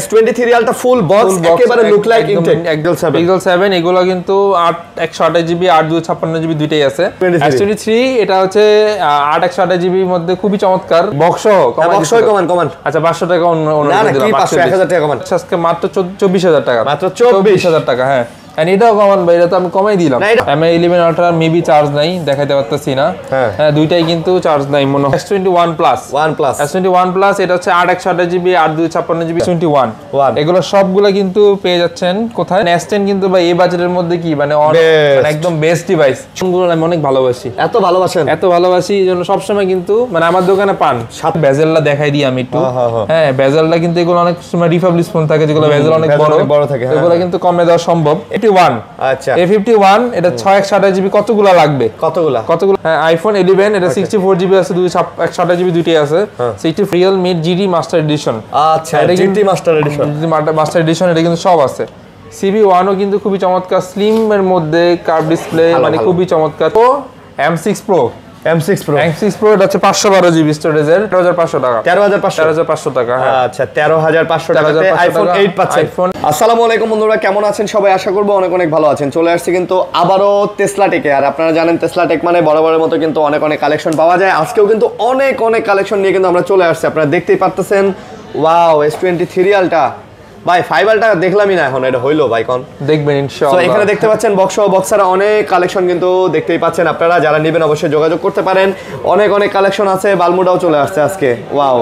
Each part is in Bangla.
S23 Ultra full box একেবারে লুক লাইক ইনটেক Pixel 7 এগুলো কিন্তু 128GB 8256GB দুটেই আছে। S23 এটা হচ্ছে 128GB এর মধ্যে খুবই চমৎকার বক্স কমান আচ্ছা 500 টাকা অন্য না না কি 500 1000 টাকা কমান আজকে মাত্র 24000 টাকা মাত্র 24000 টাকা হ্যাঁ এন্ড এটাও কমান ভাই এটা তো আমি কমাই দিলাম Mi 11 Ultra মেবি চার্জ নাই দেখাইতে পারতাছি না হ্যাঁ দুইটাই কিন্তু চার্জ নাই মনে S21 Plus S21 Plus এটা হচ্ছে 828GB 8256GB 21 এগুলো সবগুলা কিন্তু পেয়ে যাচ্ছেন কোথায় S10 কিন্তু ভাই এই বাজেটের মধ্যে কি মানে একদম বেস্ট ডিভাইস কোনগুলো আমি অনেক ভালোবাসি এত ভালোবাসি এইজন্য সব সময় কিন্তু মানে আমার দোকানে পান সাথে বেজেলটা দেখাই দিই আমি একটু হ্যাঁ বেজেলটা কিন্তু এগুলো অনেক সময় রিফাবলিশ ফোন থাকে যেগুলো বেজেল অনেক বড় থাকে এগুলো কিন্তু কমে দেওয়া সম্ভব আচ্ছা A51 এটা 628GB কতগুলো লাগবে কতগুলো হ্যাঁ আইফোন 11 এটা 64GB আছে 228GB দুটেই আছে 60 Realme GT মাস্টার এডিশন আচ্ছা GT মাস্টার এডিশন এটা কিন্তু সব আছে CB1 ও কিন্তু খুবই চমৎকার স্লিম এর মধ্যে কার্ভ ডিসপ্লে মানে খুবই চমৎকার তো M6 Pro এটা হচ্ছে 512GB স্টোরেজের 13500 টাকা 13500 টাকা হ্যাঁ আচ্ছা 13500 টাকাতে আইফোন 8 পাচ্ছেন আসসালামু আলাইকুম বন্ধুরা কেমন আছেন সবাই আশা করব অনেক ভালো আছেন চলে আসছে কিন্তু আবারো টেসলা টেকে আর আপনারা জানেন টেসলা টেক মানে বরাবরের মতো কিন্তু অনেক কালেকশন পাওয়া যায় আজকেও কিন্তু অনেক কালেকশন নিয়ে কিন্তু আমরা চলে আসছি আপনারা দেখতেই পারতেছেন ওয়াও S23 Ultra ভাই 5 Ultra দেখলামই না এখন এটা হইলো ভাই কোন দেখবেন ইনশাআল্লাহ তো এখানে দেখতে পাচ্ছেন বক্সারা অনেক কালেকশন কিন্তু দেখতেই পাচ্ছেন আপনারা যারা নেবেন অবশ্যই যোগাযোগ করতে পারেন অনেক কালেকশন আছে বালমুডাও চলে আসছে আজকে ওয়াও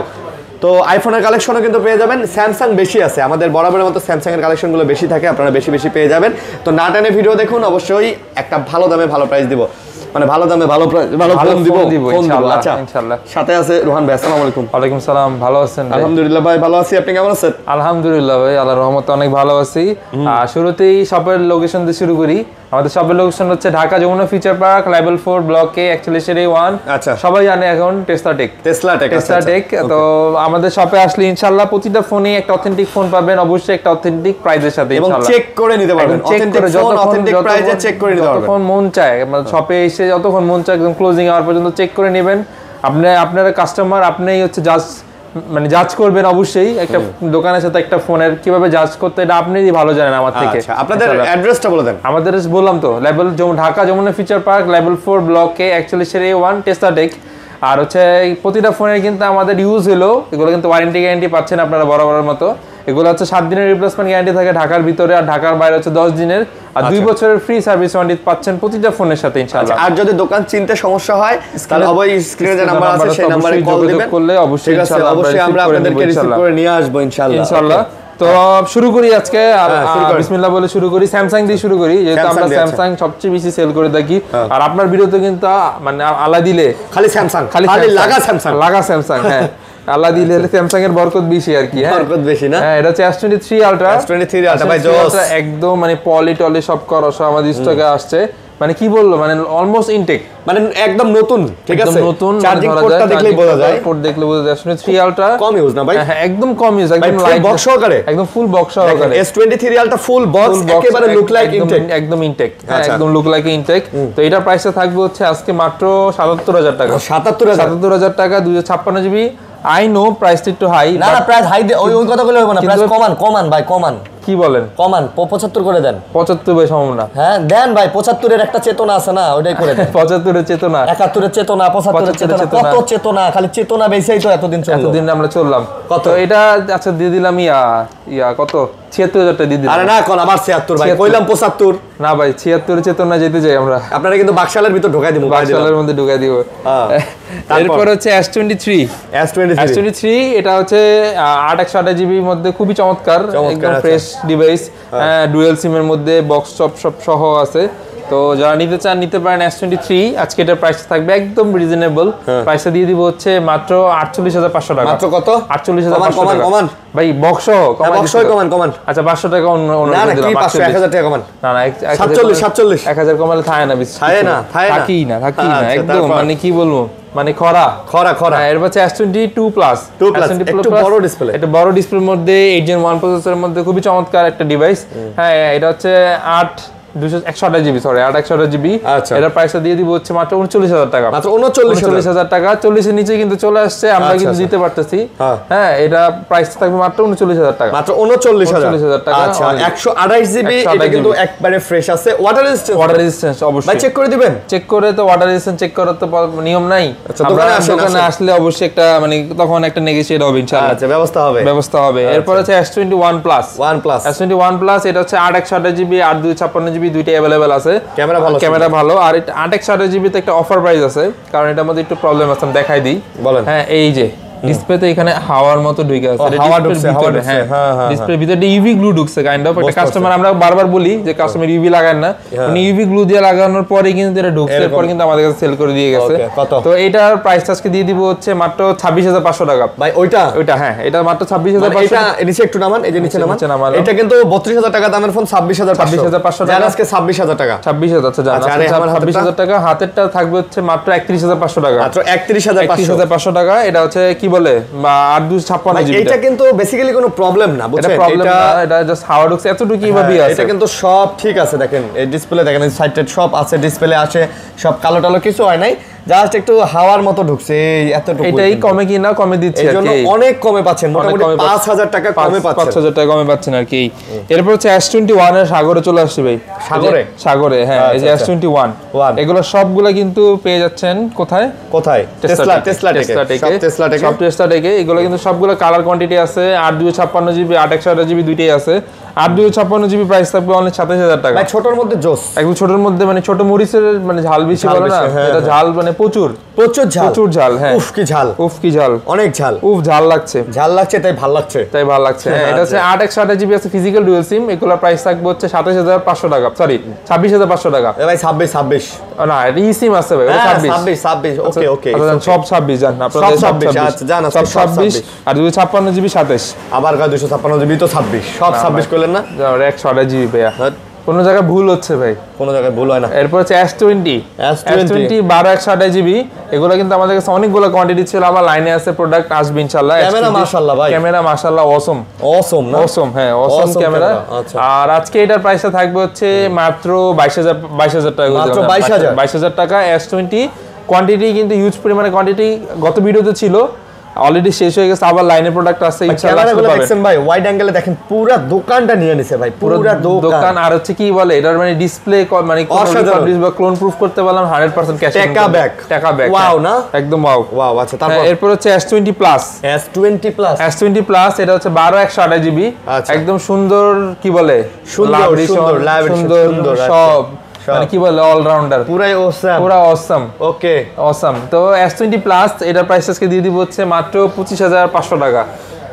তো আইফোনের কালেকশনও কিন্তু পেয়ে যাবেন স্যামসাং বেশি আছে আমাদের বরাবরের মতো স্যামসাং এর কালেকশনগুলো বেশি থাকে আপনারা বেশি পেয়ে যাবেন তো না টানে ভিডিও দেখুন অবশ্যই একটা ভালো দামে ভালো প্রাইস দিব মানে ভালো দামে ভালো ফোন দিব ইনশাআল্লাহ আচ্ছা ইনশাআল্লাহ সাথে আছে রোহান ভাই আসসালামু আলাইকুম ওয়া আলাইকুম সালাম ভালো আছেন আলহামদুলিল্লাহ ভাই ভালো আছি আপনি কেমন আছেন আলহামদুলিল্লাহ ভাই আল্লাহর রহমতে অনেক ভালো আছি শুরুতেই শপের লোকেশন দিয়ে শুরু করি আমাদের শপের লোকেশন হচ্ছে Dhaka Jamuna feature park level 4 block A actually 1 আচ্ছা সবাই জানে এখন টেসলা টেক তো আমাদের শপে আসলে ইনশাআল্লাহ প্রতিটা ফোনে একটা অথেন্টিক ফোন পাবেন অবশ্যই একটা অথেন্টিক প্রাইসের সাথে ইনশাআল্লাহ এবং চেক করে নিতে পারবেন অথেন্টিক প্রাইসে চেক করে নিতে পারবেন যতক্ষণ মন চায় আমাদের শপে এসে যতক্ষণ মন চায় একদম ক্লোজিং আওয়ার পর্যন্ত চেক করে নেবেন আপনারা কাস্টমার আপনিই হচ্ছে জাজ করবেন অবশ্যই একটা দোকানের সাথে একটা ফোনের কিভাবে জাজ করতে এটা আপনিই ভালো জানেন আমার থেকে আচ্ছা আপনাদের অ্যাড্রেসটা বলে দেন আমাদের অ্যাড্রেস বললাম তো Dhaka Jamuna feature park level 4 block A actually 1 Tesla tech আর হচ্ছে প্রতিটা ফোনের কিন্তু আমাদের ইউজ হলো এগুলো কিন্তু ওয়ারেন্টি গ্যারান্টি পাচ্ছেন আপনারা বরাবরের মতো এগুলো হচ্ছে 7 দিনের রিপ্লেসমেন্ট গ্যারান্টি থাকে ঢাকার ভিতরে আর ঢাকার বাইরে হচ্ছে 10 দিনের আর 2 বছরের ফ্রি সার্ভিস ওয়ারেন্টি পাচ্ছেন প্রতিটা ফোনের সাথে ইনশাআল্লাহ আর যদি দোকান চিনতে সমস্যা হয় তাহলে অবশ্যই স্ক্রিনে যে নাম্বার আছে সেই নম্বরে কল দিবেন করলে অবশ্যই ইনশাআল্লাহ আমরা আপনাদেরকে রিসিভ করে নিয়ে আসব ইনশাআল্লাহ তো শুরু করি আজকে বিসমিল্লাহ বলে শুরু করি স্যামসাং দিয়ে শুরু করি যেহেতু আমরা স্যামসাং সবচেয়ে বেশি সেল করে থাকি আর আপনার ভিডিওতে কিন্তু মানে আলা দিলে খালি স্যামসাং খালি লাগা স্যামসাং হ্যাঁ আল্লাহ দিলে স্যামসাং এর বরকত বেশি আর কি বরকত বেশি না হ্যাঁ এটা হচ্ছে S23 Ultra ভাই জোস একদম মানে পলি সব করস আমাদের স্টকে আসছে মানে কি বললো মানে অলমোস্ট ইনটেক মানে একদম নতুন ঠিক আছে নতুন চার্জিং পোর্টটা দেখলেই বোঝা যায় পোর্ট দেখলে বোঝা যায় S23 Ultra কম ইউজ না ভাই হ্যাঁ একদম কম ইউজ একদম লাইট বক্স সহকারে একদম ফুল বক্স সহকারে S23 Ultra ফুল বক্স একেবারে লুক লাইক ইনটেক একদম ইনটেক একদম লুক লাইক ইনটেক তো এটা প্রাইসটা থাকবে হচ্ছে আজকে মাত্র 77000 টাকা 77000 টাকা 256GB আই নো প্রাইসটা একটু হাই না প্রাইস হাই ওই কথা বলে হবে না প্রাইস কমান ভাই কমান কি বলেন কমান 75 করে দেন 75 ভাই সম্ভব না হ্যাঁ দেন ভাই 75 এর একটা চেতনা আছে না ওইটাই করে দেন 75 এর চেতনা 71 এর চেতনা 75 এর চেতনা কত চেতনা খালি চেতনা বেশিই তো এতদিন আমরা চললাম কত এটা আচ্ছা দিয়ে দিলাম ইয়া কত 76000 টাকা দিয়ে দিলাম আরে না কোন আবার 76 ভাই কইলাম 75 না ভাই 76 এর চেতনা যেতে যাই আমরা আপনারা কিন্তু বাক্সালের ভিতর ঢোকাই দিব বাক্সালের মধ্যে ঢোকাই দিব এরপর হচ্ছে S23 এটা হচ্ছে 828GB এর মধ্যে খুবই চমৎকার একদম ফ্রেশ ডিভাইস ডুয়াল সিম এর মধ্যে বক্স সব সহ আছে তো যারা নিতে চান নিতে পারেন S23 আজকে এটার প্রাইস থাকবে একদম রিজনেবল প্রাইসটা দিয়ে দিব হচ্ছে মাত্র 48500 টাকা মাত্র কত 48500 টাকা কমান ভাই বক্স কমান আচ্ছা 500 টাকা অন্য না না কি 500 1000 টাকা কমান না 47 1000 কমালে থাকে না থাকি না একদম মানে কি বলবো মানে খরা এর হচ্ছে S22 Plus একটু বড় ডিসপ্লে এটা বড় ডিসপ্লের মধ্যে 8 Gen 1 প্রসেসরের মধ্যে খুবই চমৎকার একটা ডিভাইস হ্যাঁ এটা হচ্ছে 128 জিবি, সরি 128 জিবি। এটার প্রাইসটা দিয়ে দিব হচ্ছে মাত্র 39,000 টাকা। মাত্র 39,000 টাকা। 40 এর নিচে কিন্তু চলে আসছে, আমরা কিন্তু দিতে পারতেছি। হ্যাঁ, এটা প্রাইস থাকবে মাত্র 39,000 টাকা। মাত্র 39,000 টাকা। আচ্ছা, 128 জিবি, এটা কিন্তু একবারে ফ্রেশ আছে। ওয়াটার রেজিস্ট্যান্স অবশ্যই ভাই চেক করে দিবেন। চেক করে তো ওয়াটার রেজিস্ট্যান্স চেক করার তো নিয়ম নাই। দোকানে আসলে অবশ্যই একটা মানে তখন একটা নেগোশিয়েট হবে ইনশাআল্লাহ। আচ্ছা, ব্যবস্থা হবে। এরপর হচ্ছে S21 Plus। S21 Plus এটা হচ্ছে 8/128 জিবি 8/256 জিবি দুইটাই अवेलेबल আছে। ক্যামেরা ভালো। আর এটা 8/128 জিবি তে একটা অফার প্রাইস আছে, কারণ এটার মধ্যে একটু প্রবলেম আছে, আমি দেখাই দিই। হ্যাঁ, এই যে ডিসপ্লেতে এখানে হাওয়ার মতো ঢুকে আছে। ডিসপ্লের ভিতরে ইউভি গ্লু ঢুকছে কাইন্ড অফ। একটা কাস্টমার, আমরা বারবার বলি যে কাস্টমার ইউভি লাগান না, উনি ইউভি গ্লু দিয়ে লাগানোর পরে কিন্তু এটা ঢুকছে, এরপর কিন্তু আমাদের কাছে সেল করে দিয়ে গেছে। তো এটার প্রাইস আজকে দিয়ে দিব হচ্ছে মাত্র 26,500 টাকা। ভাই ওইটা হ্যাঁ, এটা মাত্র 26,500। এটা নিচে একটু নামান, এই যে নিচে নামান। এটা কিন্তু 32,000 টাকা দামের ফোন, 26,500 টাকা। আজকে 26,000 টাকা। 26,000 আচ্ছা জানা। 26,000 টাকা। হাতেরটা থাকবে হচ্ছে মাত্র 31,500 টাকা। মাত্র 31,500 টাকা। এটা হচ্ছে কি বলে বা 8/256 জিবি। এটা কিন্তু বেসিক্যালি কোনো প্রবলেম না, বুঝছেন? এটা জাস্ট হাওয়া ঢুকছে এতটুকুই ভাবে আছে। এটা কিন্তু সব ঠিক আছে। দেখেন এই ডিসপ্লে, দেখেন এই সাইডে সব আছে, ডিসপ্লে আসে, সব কালো টালো কিছু হয় নাই, জাস্ট একটু হাওয়ার মতো ঢুকছে এতটুকু। এটাই কমে কি না কমে দিচ্ছে আর কি, অনেক কমে পাচ্ছেন, মোটামুটি 5,000 টাকা কমে পাচ্ছেন, 5,000 টাকা কমে পাচ্ছেন আর কি। এরপর হচ্ছে S21 এর সাগরে চলে আসছে ভাই। সাগরে হ্যাঁ, এই যে S21 এগুলো সবগুলো কিন্তু পেয়ে যাচ্ছেন কোথায় টেসলা টেকে। এগুলো কিন্তু সবগুলো কালার কোয়ান্টিটি আছে। 8/256 জিবি 8/128 জিবি দুইটাই আছে। 8/256 জিবি প্রাইস থাকবে অনলি 27,000 টাকা। ভাই ছোটর মধ্যে জোস, একদম ছোটর মধ্যে, মানে ছোট মরিচের মানে ঝাল বেশি বলে না, এটা ঝাল মানে প্রচুর ঝাল। হ্যাঁ, উফ কি ঝাল, অনেক ঝাল, ঝাল লাগছে তাই ভালো লাগছে। হ্যাঁ, এটা হচ্ছে 8/128 জিবি আছে ফিজিক্যাল ডুয়াল সিম। এগুলোর প্রাইস থাকবে হচ্ছে 27,500 টাকা, সরি 26,500 টাকা। ভাই 26 না, এটা ই সিম আছে ভাই, ওটা 26। ওকে সব 26 জান আপনারা, সব 26 আচ্ছা জানা, সব 26। আর 256 জিবি 27, আবার 256 জিবি তো 26, সব 26 করলেন না? 128 জিবি ভাইয়া, কোন জায়গায় ভুল হচ্ছে ভাই, কোন জায়গায় ভুল হয় না। এরপর হচ্ছে S20 12/128 জিবি। এগুলো কিন্তু আমাদের কাছে অনেকগুলো কোয়ান্টিটি ছিল, আবার লাইনে আছে, প্রোডাক্ট আসবে ইনশাআল্লাহ। ক্যামেরা মাশাআল্লাহ ভাই, ক্যামেরা মাশাআল্লাহ অসম না? অসম, হ্যাঁ অসম ক্যামেরা। আর আজকে এটার প্রাইসটা থাকবে হচ্ছে মাত্র 22,000 টাকা। মাত্র 22,000 টাকা। S20 কোয়ান্টিটি কিন্তু হিউজ পরিমাণে কোয়ান্টিটি গত ভিডিওতে ছিল, অলরেডি শেষ হয়ে গেছে, আবার লাইনের প্রোডাক্ট আছে ইনশাআল্লাহ। ক্যামেরাগুলো দেখেন ভাই, ওয়াইড অ্যাঙ্গেলে দেখেন, পুরো দোকানটা নিয়ে নিছে ভাই, পুরো দোকান। আর হচ্ছে কি বলে এটার মানে ডিসপ্লে মানে ক্লোন প্রুফ করতে পারলাম 100% ক্যাশ টাকা ব্যাক। ওয়াও না, একদম ওয়াও। আচ্ছা, তারপর এরপর হচ্ছে S20 প্লাস এটা হচ্ছে 12/128 জিবি, একদম সুন্দর, কি বলে সুন্দর সব, মানে কি বলে অলরাউন্ডার, পুরো অসাম। ওকে, অসাম। তো S20 প্লাস এটার প্রাইস আজকে দিয়ে দিব হচ্ছে মাত্র 25,500 টাকা।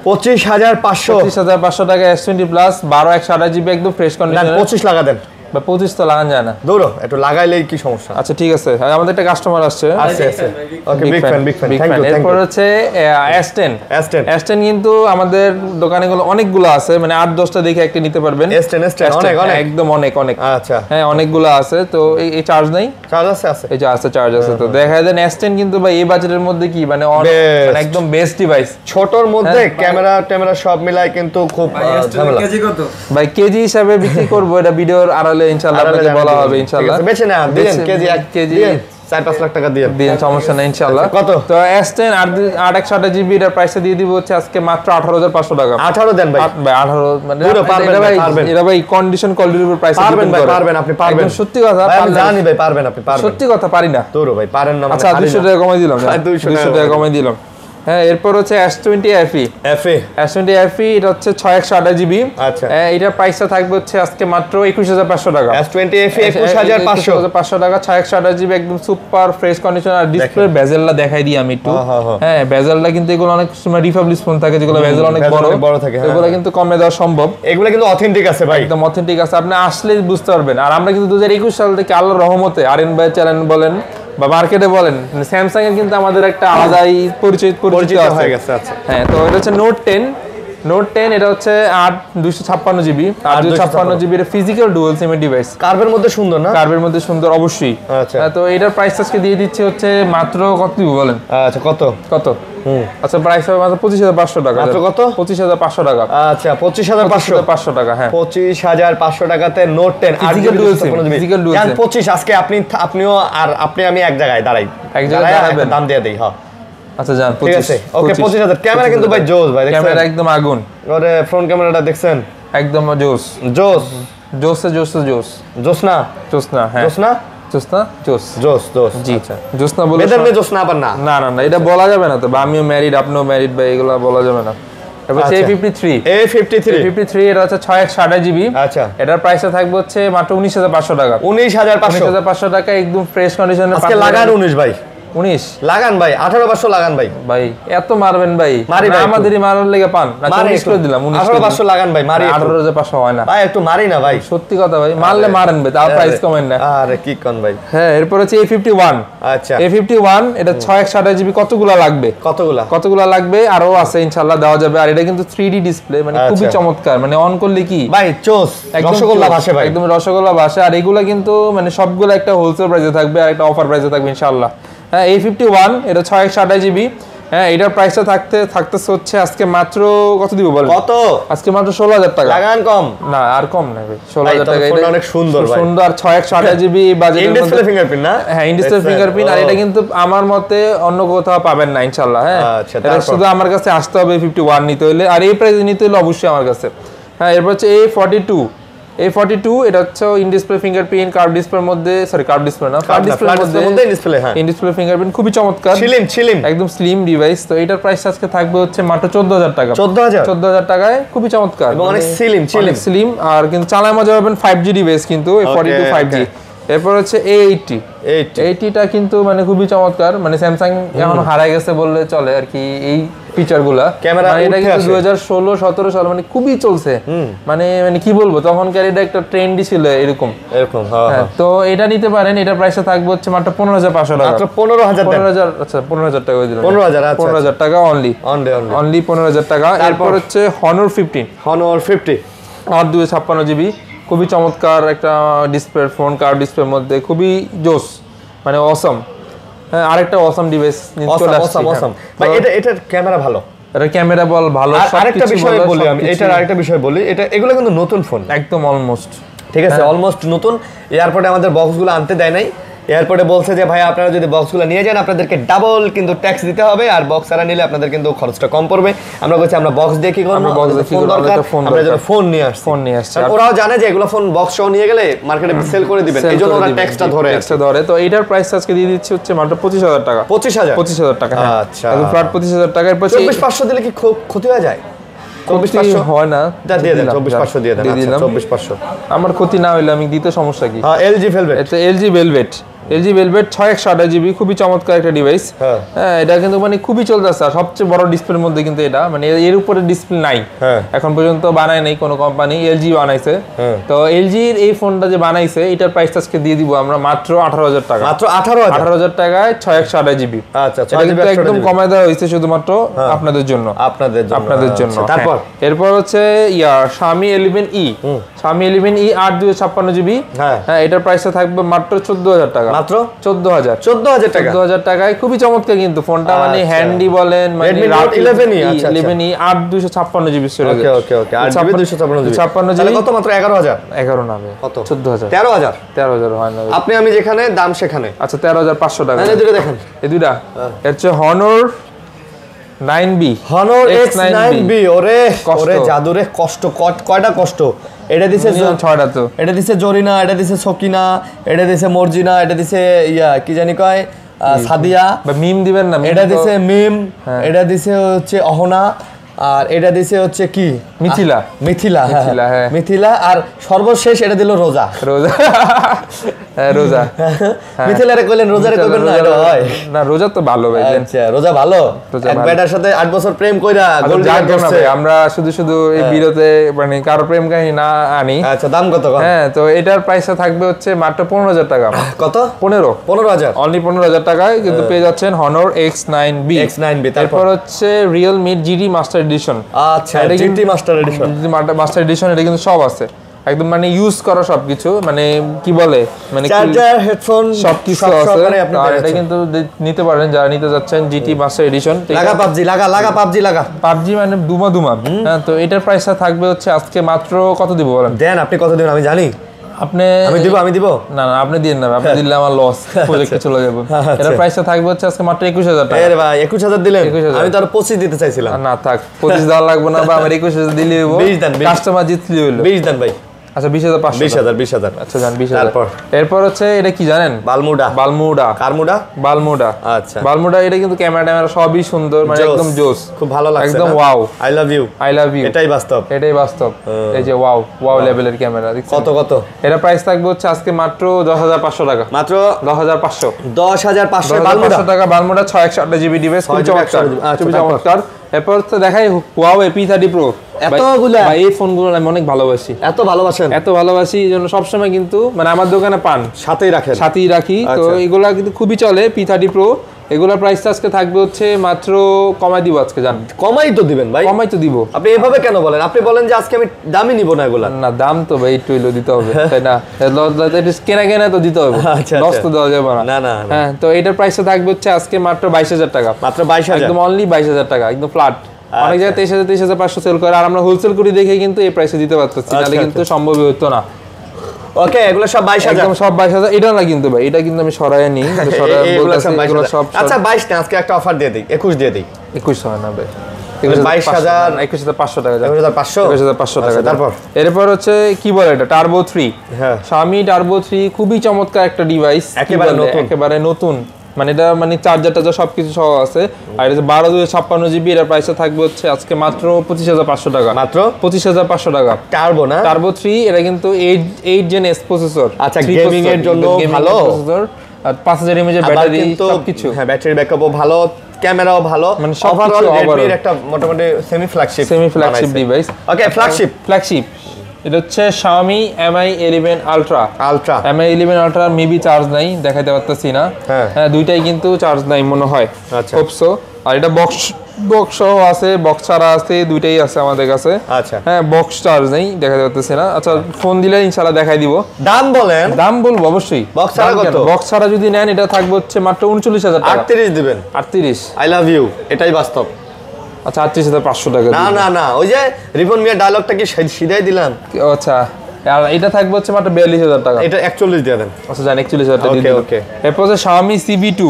25,500 টাকা S20 প্লাস 12/128 জিবি, একদম ফ্রেশ কন্ডিশন। 25 লাগা দেন বা 25 তো লাগান যায় না, দৌড়ো একটু লাগাইলেই কি সমস্যা? আচ্ছা ঠিক আছে, আমাদের একটা কাস্টমার আসছে। Okay, big fan. Thank you. এরপর হচ্ছে S10 কিন্তু আমাদের দোকানে গুলো অনেকগুলো আছে, মানে 8-10টা দেখে একটা নিতে পারবেন। S10 অনেক একদম অনেক। আচ্ছা হ্যাঁ, অনেকগুলো আছে। তো এই চার্জ নাই, চার্জ আছে, এই যে আছে চার্জ আছে। তো দেখা যায় S10 কিন্তু ভাই এই বাজেটের মধ্যে কি মানে একদম বেস্ট ডিভাইস, ছোটর মধ্যে ক্যামেরা সব মিলায় কিন্তু খুব ঝামেলা। কেজি কত ভাই? কেজি হিসাবে বিক্রি করব, এটা ভিডিওর আড়ালে ইনশাআল্লাহ আপনাকে বলা হবে ইনশাআল্লাহ। বেচে না দিন, কেজি 1 কেজি 4-5 লাখ টাকা দিয়ে সমস্যা নেই ইনশাআল্লাহ। কত? তো S10 8/128 জিবি এর প্রাইসটা দিয়ে দিব হচ্ছে আজকে মাত্র 18,500 টাকা। 18 দেন ভাই, 18 মানে এটা ভাই কন্ডিশন কোয়ালিটির উপর প্রাইস পারবেন ভাই, পারবেন আপনি, পারবেন। সত্যি কথা আমি জানি ভাই, পারবেন আপনি, পারবেন। সত্যি কথা পারি না, তোরো ভাই পারেন না। আচ্ছা 200 টাকা কমাই দিলাম, 200 টাকা কমাই দিলাম। হ্যাঁ, এরপর হচ্ছে S20 FE এটা হচ্ছে 6/128 জিবি। আচ্ছা, এটার প্রাইসটা থাকবে হচ্ছে আজকে মাত্র 21,500 টাকা। S20 FE 21,500 টাকা, 6/128 জিবি, একদম সুপার ফ্রেশ কন্ডিশন। আর ডিসপ্লে বেজেলটা দেখাই দিই আমি একটু। হ্যাঁ, বেজেলটা কিন্তু এগুলো অনেক সময় রিপাবলিশ ফোন থাকে যেগুলো বেজেল অনেক বড় থাকে, এগুলো কিন্তু কমে দেওয়া সম্ভব। এগুলো কিন্তু অথেন্টিক আছে ভাই, একদম অথেন্টিক আছে, আপনি আসলে বুঝতে পারবেন। আর আমরা কিন্তু 2021 সাল থেকে আল্লাহর রহমতে আরএন ভাই চ্যানেল বলেন বা মার্কেটে বলেন, স্যামসাং এর কিন্তু আমাদের একটা আলাদাই পরিচিত হয়ে গেছে। আচ্ছা, হ্যাঁ। তো এটা হচ্ছে নোট 10 নোট 10 এটা হচ্ছে 8 256 জিবি, 8 256 জিবি এর ফিজিক্যাল ডুয়াল সিম ডিভাইস। কার্ভের মধ্যে সুন্দর না? কার্ভের মধ্যে সুন্দর অবশ্যই। আচ্ছা, তো এটার প্রাইস আজকে দিয়ে দিচ্ছে হচ্ছে মাত্র কত দিব বলেন? আচ্ছা কত কত? আচ্ছা প্রাইস হবে মাত্র 25,500 টাকা। মাত্র কত? 25,500 টাকা। আচ্ছা 25,500 টাকা। হ্যাঁ 25,500 টাকাতে note 10 physical dual SIM. Physical dual SIM 25 আজকে আপনিও আর আমি এক জায়গায় দাঁড়াই, এক জায়গায় দাঁড়াবেন, দাম দিয়ে দেই। হ্যাঁ আচ্ছা যান, ঠিক আছে ওকে 25,000। ক্যামেরা কিন্তু ভাই জোস ভাই, দেখছেন ক্যামেরা একদম আগুন। ওরে ফ্রন্ট ক্যামেরাটা দেখছেন একদম জোস জোস জোস জোস জোস জোস না জোস না। হ্যাঁ জোস না জোস না জোস জোস জোস। জি আচ্ছা জোস না বলে বেদার মে জোস না আবার না না না না এটা বলা যাবে না তো, আমিও ম্যারিড আপনিও ম্যারিড ভাই, এগুলো বলা যাবে না। এবার A53 এটা হচ্ছে 628 জিবি। আচ্ছা এটার প্রাইসটা থাকবে হচ্ছে মাত্র 19,500 টাকা। 19,500 টাকা একদম ফ্রেশ কন্ডিশনে। আজকে লাগান 19 ভাই, 19 লাগান ভাই, 18,500 লাগান ভাই। ভাই এত মারবেন ভাই, আমাদেরই মারার লেগে পান না, 19 করে দিলাম। 18,500 লাগান ভাই, মারি 18,500 হয় না ভাই, একটু মারি না ভাই, সত্যি কথা ভাই, মারলে মারেন ভাই, তার প্রাইস কমেন না। আরে কি কোন ভাই। হ্যাঁ এরপর হচ্ছে A51। আচ্ছা A51 এটা 628 জিবি। কতগুলা লাগবে? কতগুলা লাগবে? আরো আছে ইনশাআল্লাহ দেওয়া যাবে। আর এটা কিন্তু 3D ডিসপ্লে, মানে খুবই চমৎকার, মানে অন করলে কি ভাই চোস, রসগোল্লা ভাসে ভাই, একদম রসগোল্লা ভাসে। আর এগুলা কিন্তু মানে সবগুলা একটা হোলসেল প্রাইসে থাকবে আর একটা অফার প্রাইসে থাকবে ইনশাআল্লাহ। হ্যাঁ A51 এটা 628 জিবি। হ্যাঁ এটার প্রাইসটা থাকতেছে হচ্ছে আজকে মাত্র কত দিব বলেন? কত? আজকে মাত্র 16,000 টাকা। লাগান কম না, আর কম না ভাই, 16,000 টাকা। এটা অনেক সুন্দর ভাই, সুন্দর। 628 জিবি বাজেটের মধ্যে ডিসপ্লে ফিঙ্গারপ্রিন্ট না? হ্যাঁ ডিসপ্লে ফিঙ্গারপ্রিন্ট। আর এটা কিন্তু আমার মতে অন্য কোথাও পাবেন না ইনশাআল্লাহ। হ্যাঁ এটা শুধু আমার কাছে আসতে হবে A51 নিতে হলে, আর এই প্রাইসে নিতে হলে অবশ্যই আমার কাছে। হ্যাঁ এরপর হচ্ছে A42 এটা হচ্ছে ইন ডিসপ্লে ফিঙ্গারপ্রিন্ট, কার্ভ ডিসপ্লের মধ্যে, সরি কার্ভ ডিসপ্লে না, ফ্ল্যাট ডিসপ্লের মধ্যে ডিসপ্লে। হ্যাঁ ইন ডিসপ্লে ফিঙ্গারপ্রিন্ট খুবই চমৎকার, স্লিম একদম স্লিম ডিভাইস। তো এটার প্রাইস আজকে থাকবে হচ্ছে মাত্র 14,000 টাকা। 14,000 টাকায় খুবই চমৎকার এবং অনেক স্লিম। আর কিন্তু চালায় মজা পাবেন। 5G ডিভাইস কিন্তু A42 5G। এরপর হচ্ছে A80টা কিন্তু মানে খুবই চমৎকার, মানে স্যামসাং এখন হারাই গেছে বললে চলে আর কি এই ফিচারগুলা। ক্যামেরা এটা কিন্তু 2016-17 সাল মানে খুবই চলছে, মানে কি বলবো, তখনকার এটা একটা ট্রেন্ডই ছিল এরকম। হ্যাঁ তো এটা নিতে পারেন। এটার প্রাইসটা থাকবে হচ্ছে মাত্র 15,500 টাকা। মাত্র 15,000। আচ্ছা 15,000 টাকা দিলাম। 15,000 টাকা অনলি 15,000 টাকা। এরপর হচ্ছে Honor 50 8 256 জিবি। খুবই চমৎকার একটা ডিসপ্লে ফোন, কার্ভ ডিসপ্লের মধ্যে খুবই জোস, মানে অসম। হ্যাঁ আরেকটা অসম ডিভাইস চলে আসছে। ভাই এটার ক্যামেরা ভালো, এটা ক্যামেরা ভালো। আরেকটা বিষয় বলি আমি, এটার আরেকটা বিষয় বলি, এগুলো কিন্তু নতুন ফোন একদম অলমোস্ট, ঠিক আছে অলমোস্ট নতুন। এয়ারপোর্টে আমাদের বক্সগুলো আনতে দেয় নাই, এয়ারপোর্টে বলছে যে ভাই আপনারা যদি বক্সগুলো নিয়ে যান আপনাদেরকে ডাবল কিন্তু ট্যাক্স দিতে হবে, আর বক্স ছাড়া নিলে আপনাদের কিন্তু খরচটা কম পড়বে। আমরা বলছি আমরা বক্স দিয়ে কি করব, ফোন নিয়ে আসছি। ওরাও জানে যে এগুলো ফোন বক্স সহ নিয়ে গেলে মার্কেটে সেল করে দিবেন, এইজন্য ওরা ট্যাক্সটা ধরে। তো এইটার প্রাইস আজকে দিয়ে দিচ্ছি হচ্ছে মাত্র 25,000 টাকা। 25,000 টাকা। আচ্ছা ফ্ল্যাট 25,000 টাকার। পর 24,500 দিলে কি ক্ষতি হয়ে যায়? 24,500 হয় না, দিয়ে দেন 24,500 দিয়ে দেন। 24,500 আমার ক্ষতি না হইলে আমি দিতে সমস্যা কি? হ্যাঁ LG Velvet 628 জিবি, খুবই চমৎকার একটা ডিভাইস। হ্যাঁ এটা কিন্তু মানে খুবই চলতেছে, আর সবচেয়ে বড় ডিসপ্লের মধ্যে কিন্তু এটা, মানে এর উপরে ডিসপ্লে নাই এখন পর্যন্ত, বানায় নাই কোনো কোম্পানি, LG বানাইছে। তো LG এর এই ফোনটা যে বানাইছে এটার প্রাইস আজকে দিয়ে দিব আমরা মাত্র 18,000 টাকা। মাত্র 18,000 টাকায় 628 জিবি। আচ্ছা এটা কিন্তু একদম কমায় দেওয়া হয়েছে শুধুমাত্র আপনাদের জন্য। এরপর হচ্ছে Xiaomi 11e 8 256 জিবি। হ্যাঁ এটার প্রাইসটা থাকবে মাত্র 14,000 টাকা। মাত্র 14,000 টাকায় খুবই চমৎকার কিন্তু ফোনটা, মানে হ্যান্ডি বলেন, মানে Redmi Note 11e 8 256 GB storage. Okay 8 GB 256 GB কত? মাত্র 11,000 না কত? 14,000 13,000 হয় না আপনি আমি যেখানে দাম সেখানে। আচ্ছা 13,500 টাকা। এই দুটো দেখেন, এই দুইটা এর হচ্ছে Honor 9B X9B। ওরে জাদুরে কষ্ট, কয়টা কষ্ট এটা দিছে, 6টা। তো এটা দিছে জরিনা, এটা দিছে সকিনা, এটা দিছে মর্জিনা, এটা দিছে কি জানি কয় সাদিয়া, বা মিম দিবেন না, এটা দিছে মিম, এটা দিছে হচ্ছে অহনা, আর এটা দিছে হচ্ছে কি মিথিলা। আর সর্বশেষ এটা দিল রোজা। রোজা মিথিলারে কইলেন রোজারে কইবেন না এটা হয় না রোজা তো ভালো ভাই আচ্ছা রোজা ভালো এক বেটার সাথে 8 বছর প্রেম কইরা গোল করছে আমরা শুধু এই ভিডিওতে মানে কারো প্রেম কাহিনী না আনি আচ্ছা দাম কত হ্যাঁ তো এটার প্রাইসটা থাকবে হচ্ছে মাত্র 15000 টাকা কত 15000 অনলি 15000 টাকায় কিন্তু পেয়ে যাচ্ছেন Honor X9B তারপর হচ্ছে Realme GT Master Edition আচ্ছা GT Master Edition master edition এটা কিন্তু সব আছে একদম মানে ইউজ করা সবকিছু মানে কি বলে মানে চার্জার হেডফোন সবকিছু আছে আর এটা কিন্তু নিতে পারেন যারা নিতে যাচ্ছেন জিটি মাস্টার এডিশন লাগা পাবজি লাগা পাবজি মানে দুমা হ্যাঁ তো এটার প্রাইসটা থাকবে হচ্ছে আজকে মাত্র কত দিব বলেন দেন আপনি কত দিবেন আমি জানি আমি দিব না আপনি দিন না আপনি দিলে আমার লস প্রজেক্টে চলে যাব এটার প্রাইসটা থাকবে হচ্ছে আজকে মাত্র 21000 টাকা আরে ভাই 21000 দিলেন আমি তো আর 25 দিতে চাইছিলাম না থাক 25 দেওয়া লাগবে না বা আমার 21000 দিলেই হইব 20 দেন কাস্টমার জিতলি হইলো 20 দেন ভাই আচ্ছা 20500 20000 আচ্ছা জান 20000 এরপর হচ্ছে এটা কি জানেন বালমুডা আচ্ছা বালমুডা এটা কিন্তু ক্যামেরা সবই সুন্দর মানে একদম জোস খুব ভালো লাগছে একদম ওয়াও আই লাভ ইউ এটাই বাস্তব এই যে ওয়াও লেভেলের ক্যামেরা দেখছেন কত এটা প্রাইস থাকবে হচ্ছে আজকে মাত্র 10500 টাকা মাত্র 10500 বালমুডা 6 জিবি ডিভাইস খুব চমৎকার এরপর তো দেখাই Huawei P30 Pro এতগুলা ভাই এই ফোনগুলো আমি অনেক ভালোবাসি এত ভালোবাসি এইজন্য সব সময় কিন্তু মানে আমার দোকানে পান সাথেই রাখি তো এগুলা কিন্তু খুবই চলে P30 Pro এগুলা প্রাইসটা আজকে থাকবে হচ্ছে মাত্র কমাই দিব আজকে জান কমাই তো দিবেন ভাই কমাই তো দিব আপনি এভাবে কেন বলেন আপনি বলেন যে আজকে আমি দামই নিব না এগুলা না দাম তো ভাই একটু হইলো দিতে হবে তাই না কেনা তো দিতে হবে লস তো দেওয়া যাবে না হ্যাঁ তো এটার প্রাইসটা থাকবে হচ্ছে আজকে মাত্র 22000 টাকা মাত্র 22000 একদম অনলি 22000 টাকা একদম ফ্ল্যাট অনেক জায়গায় 23500 সেল করে আর আমরা হোলসেল করি দেখে কিন্তু এই প্রাইসে দিতে পারতেছি নালে কিন্তু সম্ভবই হতো না ওকে এগুলো সব 22000 একদম সব 22000 এটা না কিন্তু ভাই এটা কিন্তু আমি সরায় নি এগুলো সব আচ্ছা 22 না আজকে একটা অফার দিয়ে দেই 21 দিয়ে দেই 21 হয় না ভাই 22500 টাকা 21500 টাকা তারপর এরপর হচ্ছে কি বলে এটা টার্বো 3 হ্যাঁ Xiaomi টার্বো 3 খুবই চমৎকার একটা ডিভাইস একেবারে নতুন মানে এটা মানে চার্জার সবকিছু সহ আছে আর এটা 12 জিবি এর প্রাইসটা থাকবে হচ্ছে আজকে মাত্র 25500 টাকা মাত্র 25500 টাকা টার্বো 3 এটা কিন্তু 8 জেন এস প্রসেসর আচ্ছা গেমিং এর জন্য ভালো প্রসেসর আর 5000 mAh এর ব্যাটারি সবকিছু হ্যাঁ ব্যাটারি ব্যাকআপও ভালো ক্যামেরাও ভালো মানে ওভারঅল Redmi এর একটা মোটামুটি সেমি ফ্ল্যাগশিপ ডিভাইস ওকে ফ্ল্যাগশিপ এটা হচ্ছে Xiaomi Mi 11 Ultra Mi 11 Ultra maybe charge নাই দেখাইতে পারতেছি না হ্যাঁ দুইটাই কিন্তু চার্জ নাই মনে হয় আচ্ছা হোপসো আর এটা বক্স সহ আছে বক্স ছাড়া আছে দুইটাই আছে আমাদের কাছে আচ্ছা হ্যাঁ বক্স চার্জ নেই দেখাইতে পারতেছি না আচ্ছা ফোন দিলে ইনশাআল্লাহ দেখাই দিব দাম বলবো অবশ্যই বক্স ছাড়া কত বক্স ছাড়া যদি নেন এটা থাকবে হচ্ছে মাত্র 39000 টাকা 38 দিবেন 38 আই লাভ ইউ এটাই বাস্তব আচ্ছা 38500 টাকা না ওই যে রিপন মিয়া ডায়লগটা কি সিধাই দিলাম আচ্ছা আর এটা থাকবে হচ্ছে মাত্র 42000 টাকা এটা 41 দিয়ে দেন আচ্ছা জান 41000 টাকা দিয়ে ওকে এরপর হচ্ছে Xiaomi CB2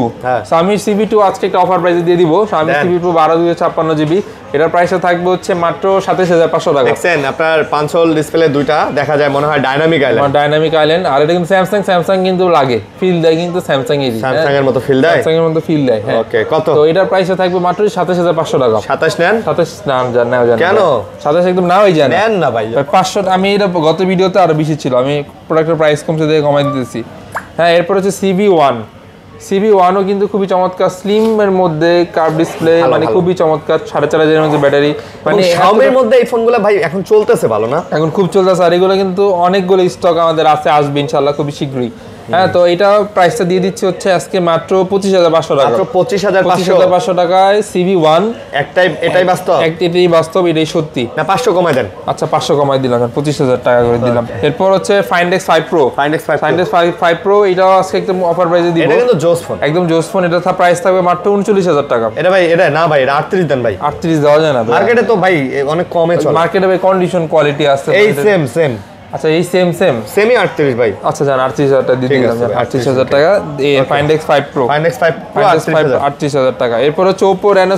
Xiaomi CB2 আজকে একটা অফার প্রাইসে দিয়ে দিব Xiaomi CB2 12 জিবি এটার প্রাইসটা থাকবে হচ্ছে মাত্র 27500 টাকা দেখছেন আপনার 5 হোল ডিসপ্লে দুইটা দেখা যায় মনে হয় ডাইনামিক আইল্যান্ড আর এটা কিন্তু স্যামসাং কিন্তু লাগে ফিল দেয় কিন্তু স্যামসাং এর মতো ফিল দেয় হ্যাঁ ওকে কত তো এটার প্রাইসটা থাকবে মাত্র 27500 টাকা 27 নেন 27 নাম জান কেন 27 একদম নাওই জানেন নেন না ভাই 500 আমি এটা গত ভিডিওতে আরো বেশি ছিল আমি প্রোডাক্টের প্রাইস কমছে দিয়ে কমাই দিতেছি হ্যাঁ এরপর হচ্ছে CB1ও কিন্তু খুবই চমৎকার স্লিম এর মধ্যে কার্ভ ডিসপ্লে মানে খুবই চমৎকার 4500 এর মধ্যে ব্যাটারি মানে Xiaomi এর মধ্যে এই ফোনগুলো ভাই এখন চলতেছে ভালো না এখন খুব চলতেছে আর এগুলো কিন্তু অনেকগুলো স্টক আমাদের আছে আসবে ইনশাআল্লাহ খুবই শীঘ্রই হ্যাঁ তো এটা প্রাইসটা দিয়ে দিচ্ছি হচ্ছে আজকে মাত্র 25500 টাকা মাত্র 25500 টাকায় CB1 এটাই বাস্তব এটাই সত্যি না 500 কমাই দেন আচ্ছা 500 কমাই দিলাম 25000 টাকা করে দিলাম এরপর হচ্ছে Find X5 Pro এটাও আজকে একদম অফার প্রাইসে দিব এটা কিন্তু জোস ফোন একদম জোস ফোন এটা প্রাইস থাকবে মাত্র 39000 টাকা এটা না ভাই এটা 38 দেন ভাই 38 দেওয়া যায় না মার্কেটে তো ভাই অনেক কমে চলে মার্কেটে ভাই কন্ডিশন কোয়ালিটি আছে এই সেম আচ্ছা এই সেমি 38 ভাই আচ্ছা জান 38000 টাকা দিয়ে দিলাম 38000 টাকা এই Find X5 Pro 38000 টাকা এরপর হচ্ছে Oppo Reno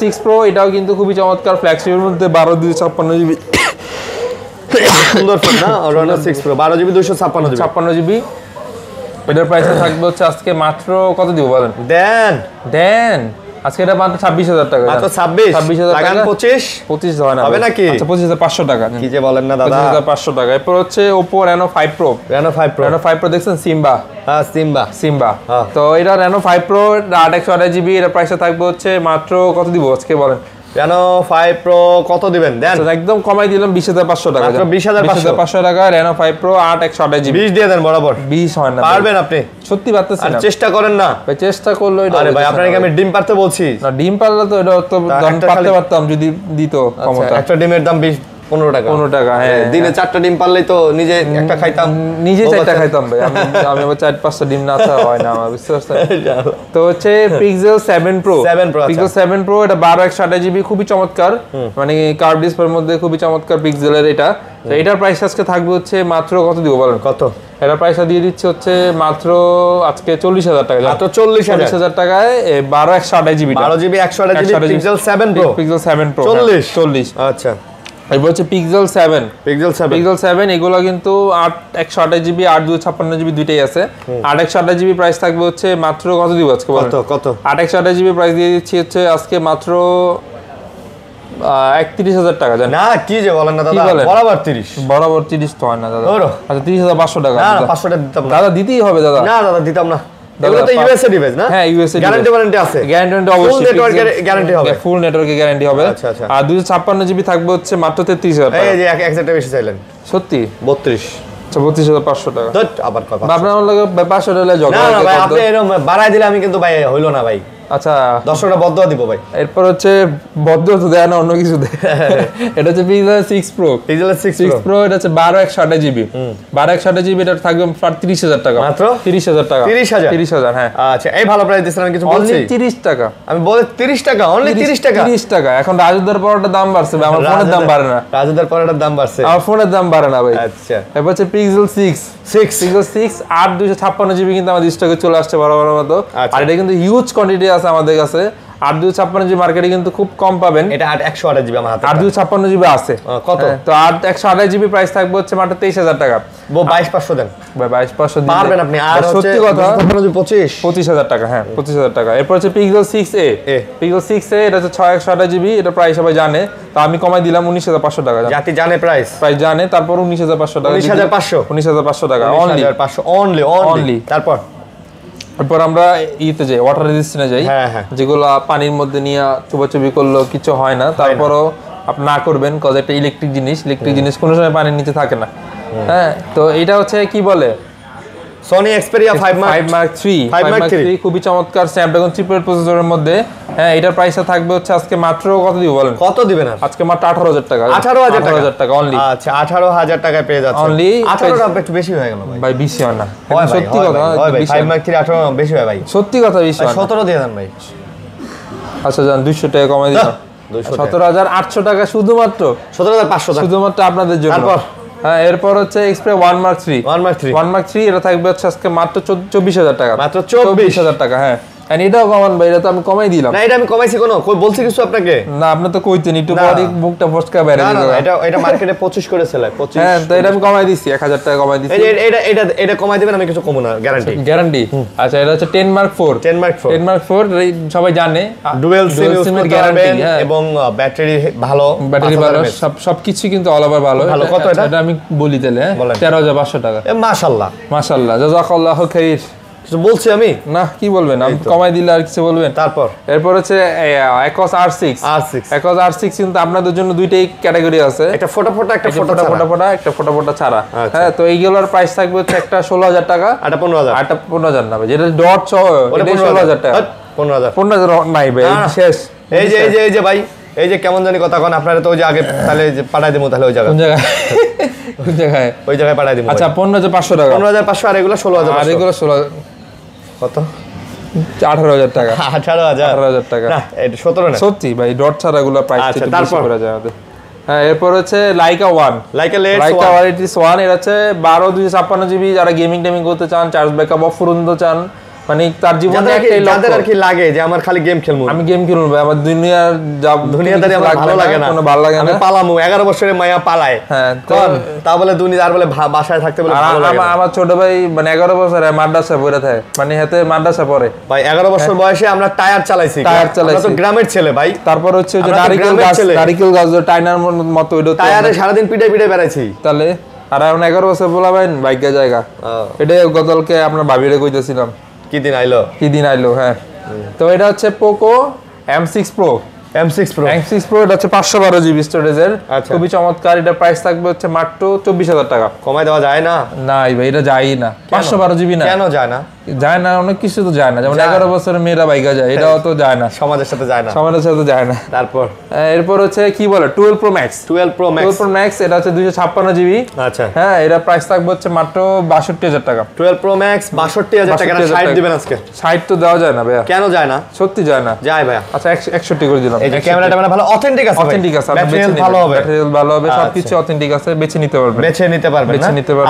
6 Pro এটাও কিন্তু খুবই চমৎকার ফ্ল্যাগশিপের মধ্যে 12 জিবি সুন্দর ফোন না Reno 6 Pro 12 জিবি 256 জিবি এটার প্রাইস থাকবে হচ্ছে আজকে মাত্র কত দিব বলেন দেন আজকে এটা মাত্র 26000 টাকা। মাত্র 26000 টাকা। 25 হয় না হবে নাকি? আচ্ছা 25500 টাকা। কি যে বলেন না দাদা, 25500 টাকা। এরপর হচ্ছে Oppo Reno 5 Pro। Reno 5 Pro দেখছেন সিম্বা? হ্যাঁ সিম্বা। তো এটা Reno 5 Pro 8/128GB, এর প্রাইসটা থাকবে হচ্ছে মাত্র কত দিব আজকে বলেন? Reno 5 Pro কত দিবেন দেন? একদম কমাই দিলাম 20500 টাকা। মাত্র 20500 টাকা Reno 5 Pro 8/128GB। 20 দিয়ে দেন বরাবর। 20 হয় না। পারবেন আপনি? সত্যি পারতেছেন না। চেষ্টা করেন না ভাই, চেষ্টা করলো এটা। আরে ভাই আপনাকে আমি ডিম পারতে বলছি না, ডিম পারলে তো এটা তো পারতে পারতাম যদি দিত ক্ষমতা। একটা ডিমের দাম 15 টাকা। 15 টাকা, হ্যাঁ। দিনে 4টা ডিম পারলেই তো নিজে একটা খাইতাম। নিজে 4টা খাইতাম ভাই। আমি আবার 4-5টা ডিম না খাওয়া হয় না আমার, বুঝতে পারছেন? তো হচ্ছে Pixel 7 Pro। Pixel 7 Pro এটা 12/128GB, খুবই চমৎকার, মানে কার্ভ ডিসপ্লের মধ্যে খুবই চমৎকার পিক্সেলের এটা। তো এটার প্রাইস আজকে থাকবে হচ্ছে মাত্র কত দিব বলেন? কত? এটার প্রাইসটা দিয়ে দিচ্ছে হচ্ছে মাত্র আজকে 40000 টাকা। মাত্র 40000 টাকায় 12/128GB। 12GB 128GB Pixel 7 Pro। Pixel 7 Pro 40। আচ্ছা, এরপর হচ্ছে Pixel 7 এগুলো কিন্তু 128GB 8256GB দুইটাই আছে। 8/128GB প্রাইস থাকবে হচ্ছে মাত্র কত দিব আজকে বলেন? কত? 8/128GB প্রাইস দিয়ে দিচ্ছি হচ্ছে আজকে মাত্র 31000 টাকা। জানেন না, কি যে বলেন না দাদা, বরাবর 30। বরাবর 30 তো হয় না দাদা। আচ্ছা 30500 টাকা। না 500 টাকা দিতাম না দাদা, দিতেই হবে দাদা। না দাদা দিতাম না। এগুলো তো ইউএসএ ডিভাইস না? হ্যাঁ ইউএসএ গ্যারান্টি আছে। গ্যারান্টি অবশ্যই। ফুল নেটওয়ার্কের গ্যারান্টি হবে। ফুল নেটওয়ার্কের গ্যারান্টি হবে। আচ্ছা। আর 256GB থাকবে হচ্ছে মাত্র 33000 টাকা। এই যে এক সেটটা বেশি চাইলেন। সত্যি 32। আচ্ছা 32500 টাকা। আবার কথা আপনার লাগে 500 টাকা জগ। না ভাই, আপনি এরকম বাড়াই দিলে আমি কিন্তু ভাই হইলো না ভাই। আচ্ছা 10টা বদয়া দিব ভাই। এরপর হচ্ছে বদয়া তো দেয় না, অন্য কিছু দেয়। এটা হচ্ছে Pixel 6 Pro। Pixel 6 Pro এটা হচ্ছে 12/128GB। 12/128GB এটা থাকবে 30000 টাকা। মাত্র 30000 টাকা। 30000 হ্যাঁ। আচ্ছা, এই ভালো প্রাইস দিছেন, আমি কিছু বলছি? 30 টাকা। আমি বলে 30 টাকা, অনলি 30 টাকা। 30 টাকা। এখন রাজুদার পরোটার দাম বাড়ছে, আমার ফোনের দাম বাড়ে না। রাজুদার পরোটার দাম বাড়ছে, আমার ফোনের দাম বাড়ে না ভাই। আচ্ছা, এরপর হচ্ছে Pixel 6 8256GB কিন্তু আমাদের স্টকে চলে আসছে বরাবর মতো। আর এটা কিন্তু হিউজ কোয়ান্টিটি আছে আমাদের কাছে। 8256GB মার্কেটে কিন্তু খুব কম পাবেন। এটা 128GB আমার হাতে। 8256GB আছে। কত? তো 128GB প্রাইস থাকবে হচ্ছে মাত্র 23000 টাকা। 22500 দেন ভাই, 22500 দিন পারবেন আপনি। আর সত্যি কথা 25000 টাকা। হ্যাঁ 25000 টাকা। এরপর হচ্ছে Pixel 6a। Pixel 6a এটা হচ্ছে 6/128GB, এটা প্রাইস সবাই জানে, তো আমি কমাই দিলাম 19500 টাকা। জাতি জানে প্রাইস জানে, তারপর 19500 টাকা। 19500 টাকা অনলি। তারপর আমরা ইতে যাই, ওয়াটার রেজিস্ট্যান্টে যাই, যেগুলো পানির মধ্যে নিয়ে চুবাচুবি করলেও কিছু হয় না। তারপরও আপনি না করবেন, কজ একটা ইলেকট্রিক জিনিস কোনো সময় পানির নিচে থাকে না। হ্যাঁ, তো এটা হচ্ছে কি বলে Sony Xperia 5 Mark 3 খুবই চমৎকার স্ন্যাপড্রাগন চিপের প্রসেসরের মধ্যে। হ্যাঁ, এটার প্রাইসটা থাকবে হচ্ছে আজকে মাত্র কত দিব বলেন? কত দিবেন আজকে মাত্র 18000 টাকা। 18000 টাকা অনলি। আচ্ছা 18000 টাকায় পেয়ে যাচ্ছে অনলি। 18 টাকা একটু বেশি হয়ে গেল ভাই। ভাই 20 হয় না, সত্যি কথা। 5 Mark 3 18 বেশি হয় ভাই, সত্যি কথা। 20 হয় 17 দিয়ে দেন ভাই। আচ্ছা জান 200 টাকা কমাই দিলাম। 17800 টাকা শুধুমাত্র। 17500 শুধুমাত্র আপনাদের জন্য। তারপর হ্যাঁ, এরপর হচ্ছে Xperia 1 Mark 3 এটা থাকবে হচ্ছে আজকে মাত্র 24000 টাকা। মাত্র 24000 টাকা। হ্যাঁ, এটাও কমান ভাই, এটা তো আমি কমাই দিলাম। না, এটা আমি কমাইছি কোনো কই বলছি কিছু আপনাকে? না, আপনি তো কইতেন একটু পরে মুখটা ফসকা বাইরে দিল। না, এটা মার্কেটে 25 করে সেল হয়। 25। হ্যাঁ, তো এটা আমি কমাই দিছি, 1000 টাকা কমাই দিছি। এটা কমাই দিবেন, আমি কিছু কমু না, গ্যারান্টি। আচ্ছা, এটা হচ্ছে 10 Mark 4 সবাই জানে। ডুয়াল সিম ইউজ করতে পারবেন এবং ব্যাটারি ভালো, সবকিছু কিন্তু অল ওভার ভালো। কত এটা আমি বলি তাহলে 13500 টাকা। মাশাআল্লাহ জাযাকাল্লাহু খাইর। কিছু বলছি আমি? না, কি বলবেন? আমি কমাই দিলে আর কিছু বলবেন? এরপর হচ্ছে Ecos R6 কিন্তু আপনাদের জন্য দুইটাই ক্যাটাগরি আছে, একটা ফোটা ছাড়া। হ্যাঁ, তো এইগুলোর প্রাইস থাকবে হচ্ছে একটা 16000 টাকা, একটা 15000 না ভাই, যেটা ডট 16000 টাকা। 15000 নাই ভাই, শেষ। এই যে ভাই, এই যে কেমন জানি কথা কোন আপনারা, তো ওই যে আগে তাহলে পাঠাই দেবো, তাহলে ওই জায়গায় ওই জায়গায় পাঠাই দেবো। আচ্ছা 15500 টাকা। 15500। আর এগুলো 16000। আর এগুলো 16 কত? 18000 টাকা। 18000 টাকা না, এটা 17 না সত্যি ভাই, ডট ছাড়া এগুলো প্রাইস একটু বেশি করে যায় আমাদের। হ্যাঁ, এরপর হচ্ছে Leica 1 এটা হচ্ছে 12 256GB, যারা গেমিং করতে চান, চার্জ ব্যাকআপ অফুরন্ত চান, মানে তার জীবনে একটাই লক্ষ্য, যাদের আর কি লাগে যে আমার খালি গেম খেলবো, আমি গেম খেলবো ভাই, আমার দুনিয়াদারি আমার ভালো লাগে না, কোনো ভালো লাগে না, আমি পালামু 11 বছরের মায়া পালায়। হ্যাঁ, তা বলে দুনিয়া আর বলে বাসায় থাকতে বলে ভালো লাগে না। আমার ছোট ভাই মানে 11 বছরে মাদ্রাসা পড়ে থাকে, মানে হাতে মাদ্রাসা পড়ে ভাই। 11 বছর বয়সে আমরা টায়ার চালাইছি, আমরা তো গ্রামের ছেলে ভাই। তারপর হচ্ছে যে নারিকেল গাছ টাইনার মতো ওইটা টায়ারে সারাদিন পিটাই পিটাই বেড়াইছি। তাহলে আর এখন 11 বছর বলা ভাই বাইকের জায়গা, এটা গতকালকে আপনার ভাবিরে কইতেছিলাম কি দিন আইলো। হ্যাঁ, তো এটা হচ্ছে Poco M6 Pro। M6 Pro এটা হচ্ছে 512 জিবি স্টোরেজের, খুবই চমৎকার। এটা প্রাইস থাকবে হচ্ছে মাত্র 24,000 টাকা। কমাই দেওয়া যায় না? না ভাই, এটা যায়ই না। 512 জিবি না, কেন যায় না? যায় না, অনেক কিছু তো যায় না, যেমন 11 বছরের মেয়েরা বাইকা যায়, এটাও তো যায় না, সমাজের সাথে যায় না। তারপর এরপর হচ্ছে কি বলে 12 Pro Max এটা হচ্ছে 256 জিবি। আচ্ছা, হ্যাঁ, এটা প্রাইস থাকবে হচ্ছে মাত্র 62,000 টাকা। 12 Pro Max 62,000 টাকা। 60 দিবেন আজকে? 60 তো দেওয়া যায় না ভাইয়া। কেন যায় না? সত্যি যায় না। যায় ভাইয়া। আচ্ছা, 61 করে দিলাম। এই ক্যামেরাটা মানে ভালো অথেন্টিক আছে, ব্যাটারি ভালো হবে, সবকিছু অথেন্টিক আছে, বেছে নিতে পারবেন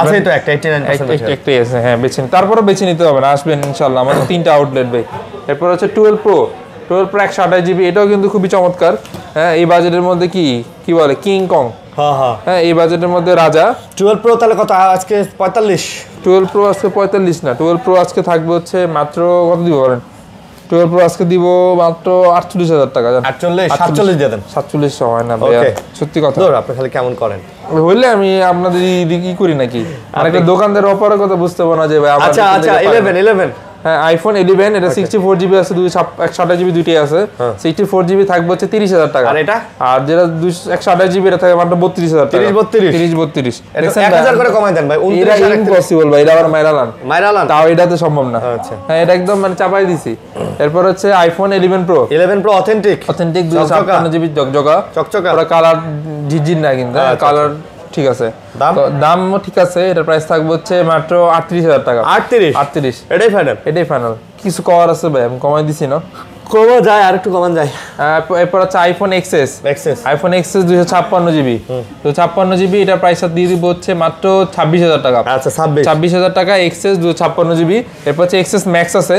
আছে তো একটা 89% একটাই আছে। হ্যাঁ, তারপরে বেছে নিতে হবে না, আসবেন ইনশাআল্লাহ। আমাদের 3টা আউটলেট ভাই। এরপর হচ্ছে 12 Pro 128 জিবি, এটাও কিন্তু খুবই চমৎকার। হ্যাঁ, এই বাজেটের মধ্যে কি বলে কিং কং। হ্যাঁ, এই বাজেটের মধ্যে রাজা। 12 Pro তাহলে কত আজকে? 45। 12 Pro আজকে 45 না, 12 Pro আজকে থাকবে হচ্ছে মাত্র কত দিব বলেন? 12 Pro আজকে দিব মাত্র 48,000 টাকা। 47 দিয়ে দেন। 47 হয় না ভাইয়া, সত্যি কথা। আপনি খালি কেমন করেন হইলে আমি আপনাদের কি করি নাকি? আরেকটা দোকানদার অপারের কথা বুঝতে পারো না যে ভাই। আচ্ছা 11। হ্যাঁ, iPhone 11 এটা 64 জিবি আছে, 128 জিবি দুইটাই আছে। 64 জিবি থাকবে হচ্ছে 30,000 টাকা। আর এটা, আর যেটা 128 জিবি এটা থাকবে মাত্র 32,000 টাকা। 30-32 1000 করে কমাই দেন ভাই। 29 এটা ইম্পসিবল ভাই, এটা আবার মাইরালান তাও এটাতে সম্ভব না। আচ্ছা, হ্যাঁ, এটা একদম মানে চাপাই দিছি। এরপর হচ্ছে iPhone 11 Pro অথেন্টিক 256 জিবি চকচকা, ওটা কালার ঝিরঝির না, কিন্তু কালার ঠিক আছে, দামও ঠিক আছে। এটার প্রাইস থাকবে হচ্ছে মাত্র 38,000 টাকা। 38 এটাই ফাইনাল। কিছু কভার আছে ভাই, আমি কমাই দিছি না, কমা যায়, আর একটু কমান যায়। এরপর হচ্ছে iPhone XS 256 জিবি 256 জিবি, এটার প্রাইস দিয়ে দিব হচ্ছে মাত্র 26,000 টাকা। আচ্ছা, 26,000 টাকা XS 256 জিবি। এরপর হচ্ছে XS Max আছে,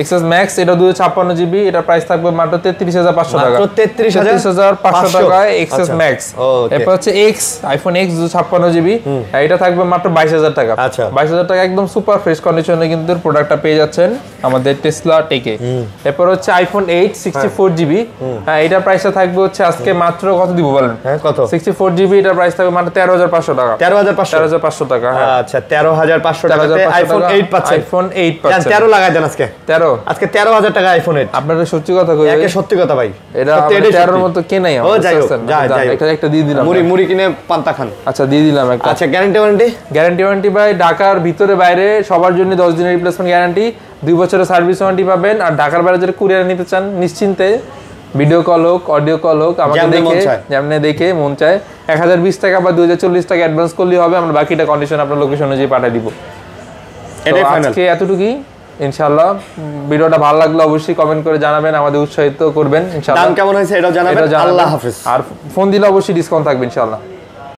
XS Max এটা 256 জিবি, এটা প্রাইস থাকবে মাত্র 33,500 টাকা। 33,500 টাকায় XS Max। এরপর হচ্ছে iPhone X 256 জিবি, এটা থাকবে মাত্র 22,000 টাকা। 22,000 টাকা একদম সুপার ফ্রেশ কন্ডিশনে কিন্তু প্রোডাক্টটা পেয়ে যাচ্ছেন আমাদের টেসলা টেকে। এরপর হচ্ছে iPhone 8 64 জিবি, এটার প্রাইসটা থাকবে হচ্ছে আজকে মাত্র কত দিব বলেন? কত? 64 জিবি, এটার প্রাইস থাকবে মাত্র 13,500 টাকা। 13,500 টাকা। আচ্ছা, 13,500 টাকাতে iPhone 8 পাচ্ছেন। iPhone 8 পাচ্ছেন। 13 লাগাই দেন আজকে। 13 আজকে 13,000 টাকা iPhone 8। আপনাদের সত্যি কথা কই, একে সত্যি কথা ভাই, এটা 13 এর মতো কে নাই আমার। ও যাই হোক, একটা দিয়ে দিলাম, মুড়ি কিনে পান্তা খান। আচ্ছা, দিয়ে দিলাম একটা। আচ্ছা, গ্যারান্টি ভাই, ঢাকার ভিতরে বাইরে সবার জন্য 10 দিনের রিপ্লেসমেন্ট গ্যারান্টি, 2 বছরের সার্ভিস ওয়ারেন্টি পাবেন। আর ঢাকার বাইরে যারা কুরিয়ার নিতে চান নিশ্চিন্তে ভিডিও কল হোক, অডিও কল হোক, আমাকে দেখে মন চায় 1020 টাকা বা 2040 টাকা অ্যাডভান্স করলেই হবে, আমরা বাকিটা কন্ডিশন আপনার লোকেশন অনুযায়ী পাঠিয়ে দিব। এটাই ফাইনাল। আজকে এতটুকুই। ইনশাআল্লাহ ভিডিওটা ভালো লাগলে অবশ্যই কমেন্ট করে জানাবেন, আমাদের উৎসাহিত করবেন। ইনশাআল্লাহ দাম কেমন হয়েছে এটাও জানাবেন। আল্লাহ হাফেজ। আর ফোন দিলে অবশ্যই ডিসকাউন্ট থাকবে ইনশাআল্লাহ।